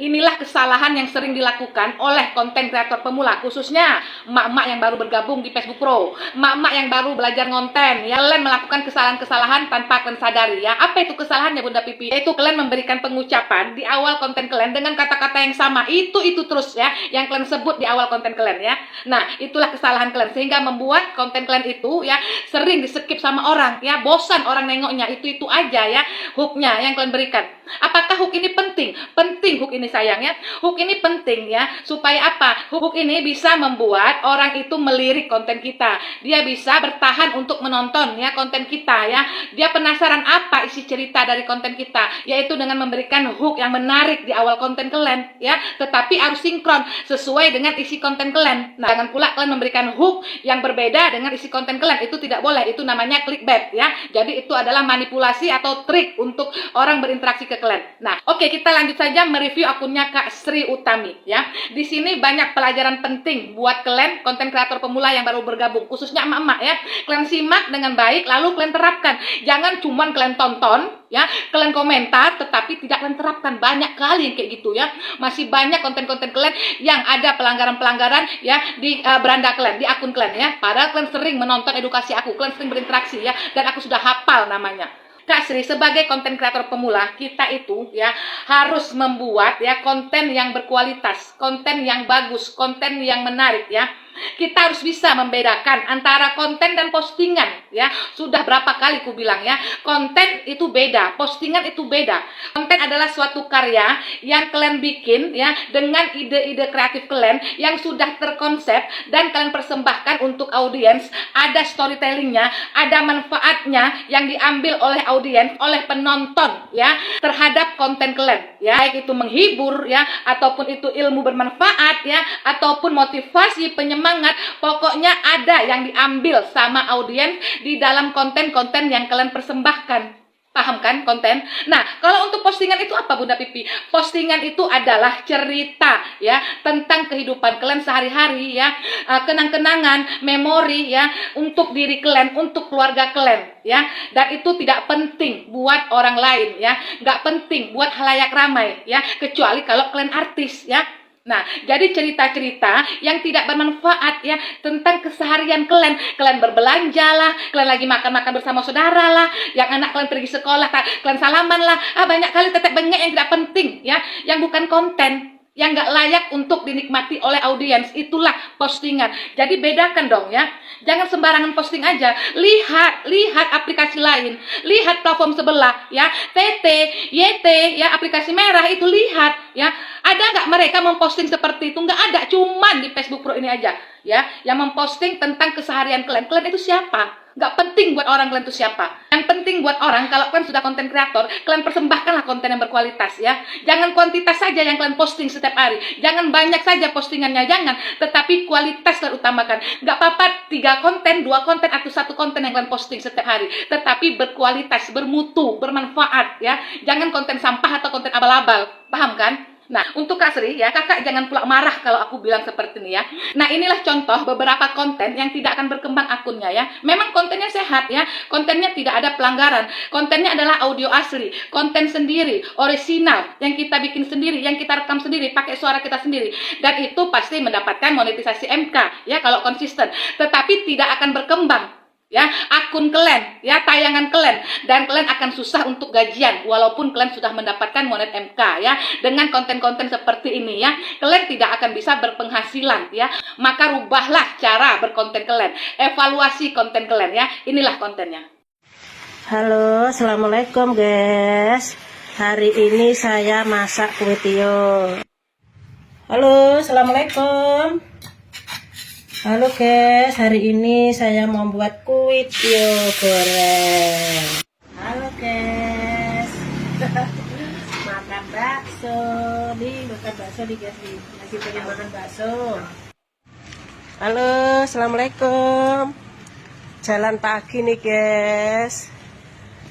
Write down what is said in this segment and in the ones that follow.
Inilah kesalahan yang sering dilakukan oleh konten kreator pemula, khususnya emak-emak yang baru bergabung di Facebook Pro, emak-emak yang baru belajar ngonten. Ya, kalian melakukan kesalahan-kesalahan tanpa kalian sadari. Ya, apa itu kesalahannya Bunda Pipi? Yaitu kalian memberikan pengucapan di awal konten kalian dengan kata-kata yang sama. Itu terus ya, yang kalian sebut di awal konten kalian ya. Nah, itulah kesalahan kalian sehingga membuat konten kalian itu ya sering di-skip sama orang. Ya, bosan orang nengoknya. Itu aja ya hooknya yang kalian berikan. Apakah hook ini penting? Penting hook ini sayang ya. Hook ini penting ya. Supaya apa? Hook ini bisa membuat orang itu melirik konten kita. Dia bisa bertahan untuk menonton ya konten kita ya. Dia penasaran apa isi cerita dari konten kita. Yaitu dengan memberikan hook yang menarik di awal konten kalian ya. Tetapi harus sinkron sesuai dengan isi konten kalian. Nah, jangan pula kalian memberikan hook yang berbeda dengan isi konten kalian. Itu tidak boleh. Itu namanya clickbait ya. Jadi itu adalah manipulasi atau trik untuk orang berinteraksi ke kalian. Nah, oke, kita lanjut saja mereview akunnya Kak Sri Utami ya. Di sini banyak pelajaran penting buat kalian konten kreator pemula yang baru bergabung, khususnya emak-emak ya. Kalian simak dengan baik lalu kalian terapkan. Jangan cuman kalian tonton ya, kalian komentar tetapi tidak kalian terapkan. Banyak kali yang kayak gitu ya. Masih banyak konten-konten kalian yang ada pelanggaran-pelanggaran ya di beranda kalian, di akun kalian ya. Padahal kalian sering menonton edukasi aku, kalian sering berinteraksi ya, dan aku sudah hafal namanya. Kak Sri, sebagai konten kreator pemula, kita itu ya harus membuat ya konten yang berkualitas, konten yang bagus, konten yang menarik ya. Kita harus bisa membedakan antara konten dan postingan ya. Sudah berapa kali ku bilang ya, konten itu beda, postingan itu beda. Konten adalah suatu karya yang kalian bikin ya dengan ide-ide kreatif kalian yang sudah terkonsep dan kalian persembahkan untuk audiens. Ada storytellingnya, ada manfaatnya yang diambil oleh audiens, oleh penonton ya terhadap konten kalian ya. Baik itu menghibur ya, ataupun itu ilmu bermanfaat ya, ataupun motivasi, penyemangat. Pokoknya ada yang diambil sama audiens di dalam konten-konten yang kalian persembahkan. Paham kan konten? Nah, kalau untuk postingan itu apa Bunda Pipi? Postingan itu adalah cerita ya tentang kehidupan kalian sehari-hari ya, kenang-kenangan, memori ya untuk diri kalian, untuk keluarga kalian ya. Dan itu tidak penting buat orang lain ya, nggak penting buat halayak ramai ya, kecuali kalau kalian artis ya. Nah, jadi cerita-cerita yang tidak bermanfaat ya tentang keseharian kalian. Kalian berbelanja lah, kalian lagi makan-makan bersama saudara lah, yang anak kalian pergi sekolah, kalian salaman lah. Banyak kali tetek bengek yang tidak penting ya, yang bukan konten, yang nggak layak untuk dinikmati oleh audiens. Itulah postingan. Jadi bedakan dong ya. Jangan sembarangan posting aja. Lihat aplikasi lain, lihat platform sebelah ya, TT, YT ya, aplikasi merah itu lihat ya. Ada nggak mereka memposting seperti itu? Nggak ada, cuman di Facebook Pro ini aja ya yang memposting tentang keseharian kalian. Kalian itu siapa? Nggak penting buat orang kalian itu siapa. Yang penting buat orang, kalau kalian sudah konten kreator, kalian persembahkanlah konten yang berkualitas ya. Jangan kuantitas saja yang kalian posting setiap hari. Jangan banyak saja postingannya, jangan. Tetapi kualitas kalian utamakan. Nggak apa-apa 3 konten, 2 konten, atau 1 konten yang kalian posting setiap hari. Tetapi berkualitas, bermutu, bermanfaat ya. Jangan konten sampah atau konten abal-abal. Paham kan? Nah, untuk Kak Sri ya, kakak jangan pula marah kalau aku bilang seperti ini ya. Nah, inilah contoh beberapa konten yang tidak akan berkembang akunnya ya. Memang kontennya sehat ya, kontennya tidak ada pelanggaran, kontennya adalah audio asli, konten sendiri, orisinal, yang kita bikin sendiri, yang kita rekam sendiri, pakai suara kita sendiri. Dan itu pasti mendapatkan monetisasi MK ya kalau konsisten. Tetapi tidak akan berkembang ya akun kalian ya, tayangan kalian, dan kalian akan susah untuk gajian walaupun kalian sudah mendapatkan monet MK ya. Dengan konten-konten seperti ini ya, kalian tidak akan bisa berpenghasilan ya. Maka rubahlah cara berkonten kalian, evaluasi konten kalian ya. Inilah kontennya. Halo, assalamualaikum guys. Hari ini saya masak kue tio. Halo, assalamualaikum. Halo guys, hari ini saya mau buat kue tio goreng. Halo guys. Makan bakso nih, guys nih. Lagi pengen makan bakso. Halo, assalamualaikum. Jalan pagi nih guys.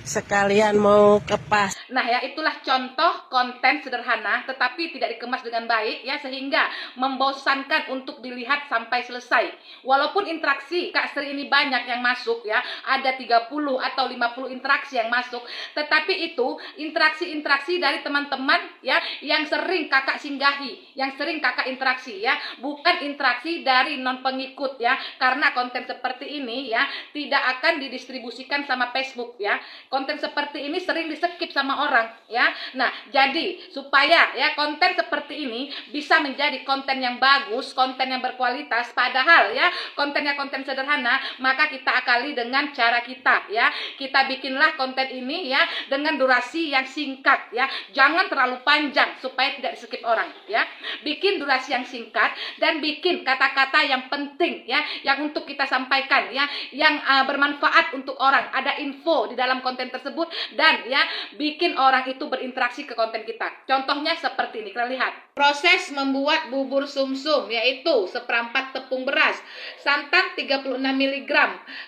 sekalian mau ke pas. Nah ya, itulah contoh konten sederhana tetapi tidak dikemas dengan baik ya, sehingga membosankan untuk dilihat sampai selesai. Walaupun interaksi Kak Sri ini banyak yang masuk ya, ada 30 atau 50 interaksi yang masuk, tetapi itu interaksi-interaksi dari teman-teman ya yang sering Kakak singgahi, yang sering Kakak interaksi ya, bukan interaksi dari non pengikut ya. Karena konten seperti ini ya tidak akan didistribusikan sama Facebook ya. Konten seperti ini sering di-skip sama orang ya. Nah, jadi supaya ya konten seperti ini bisa menjadi konten yang bagus, konten yang berkualitas, padahal ya kontennya konten sederhana, maka kita akali dengan cara kita ya. Kita bikinlah konten ini ya dengan durasi yang singkat ya. Jangan terlalu panjang supaya tidak di-skip orang ya. Bikin durasi yang singkat dan bikin kata-kata yang penting ya, yang untuk kita sampaikan ya, yang bermanfaat untuk orang. Ada info di dalam konten tersebut dan ya bikin orang itu berinteraksi ke konten kita. Contohnya seperti ini, kita lihat. Proses membuat bubur sumsum yaitu seperempat tepung beras, santan 36 mg,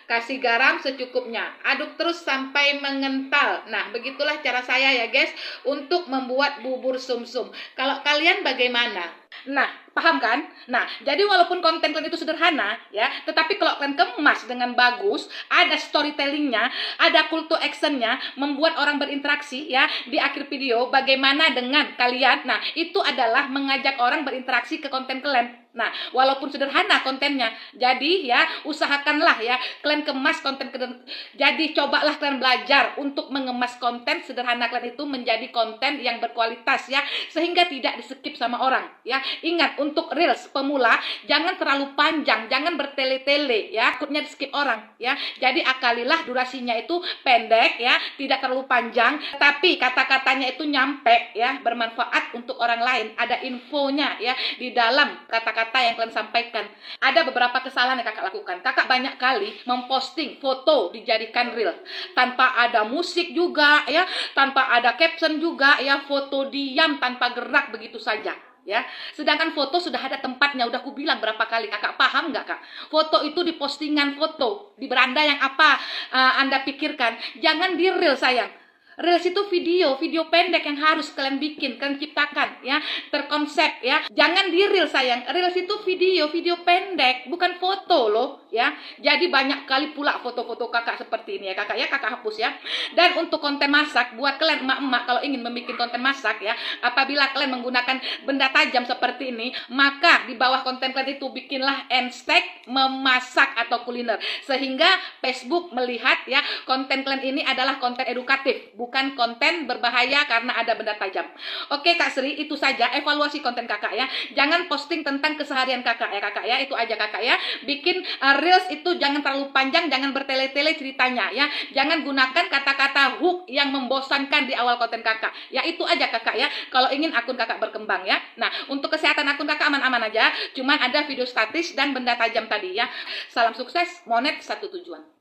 kasih garam secukupnya, aduk terus sampai mengental. Nah, begitulah cara saya ya guys untuk membuat bubur sumsum. Kalau kalian bagaimana? Nah, paham kan? Nah, jadi walaupun konten kalian itu sederhana ya, tetapi kalau kalian kemas dengan bagus, ada storytellingnya, ada call to actionnya, membuat orang berinteraksi ya di akhir video. Bagaimana dengan kalian? Nah, itu adalah mengajak orang berinteraksi ke konten kalian. Nah, walaupun sederhana kontennya, jadi ya usahakanlah ya kalian kemas konten. Jadi cobalah kalian belajar untuk mengemas konten sederhana kalian itu menjadi konten yang berkualitas ya, sehingga tidak di-skip sama orang ya. Ingat, untuk reels pemula jangan terlalu panjang, jangan bertele-tele ya, takutnya di-skip orang ya. Jadi akalilah durasinya itu pendek ya, tidak terlalu panjang, tapi kata-katanya itu nyampe ya, bermanfaat untuk orang lain, ada infonya ya di dalam kata-kata yang kalian sampaikan. Ada beberapa kesalahan yang kakak lakukan. Kakak banyak kali memposting foto dijadikan reel tanpa ada musik juga ya, tanpa ada caption juga ya, foto diam tanpa gerak begitu saja ya. Sedangkan foto sudah ada tempatnya, udah aku bilang berapa kali. Kakak paham nggak kak? Foto itu di postingan foto di beranda yang apa Anda pikirkan, jangan di reel sayang. Reels itu video pendek yang harus kalian bikin, kalian ciptakan ya, terkonsep ya. Jangan di reel sayang. Reels itu video pendek, bukan foto loh ya. Jadi banyak kali pula foto-foto kakak seperti ini ya kakak ya, kakak hapus ya. Dan untuk konten masak, buat kalian emak-emak kalau ingin membuat konten masak ya, apabila kalian menggunakan benda tajam seperti ini, maka di bawah konten kalian itu bikinlah hashtag memasak atau kuliner, sehingga Facebook melihat ya konten kalian ini adalah konten edukatif, bukan konten berbahaya karena ada benda tajam. Oke Kak Sri, itu saja evaluasi konten kakak ya. Jangan posting tentang keseharian kakak ya, itu aja kakak ya. Bikin reels itu jangan terlalu panjang, jangan bertele-tele ceritanya ya. Jangan gunakan kata-kata hook yang membosankan di awal konten kakak ya. Itu aja kakak ya, kalau ingin akun kakak berkembang ya. Nah, untuk kesehatan akun kakak aman-aman aja, cuman ada video statis dan benda tajam tadi ya. Salam sukses, monet satu tujuan.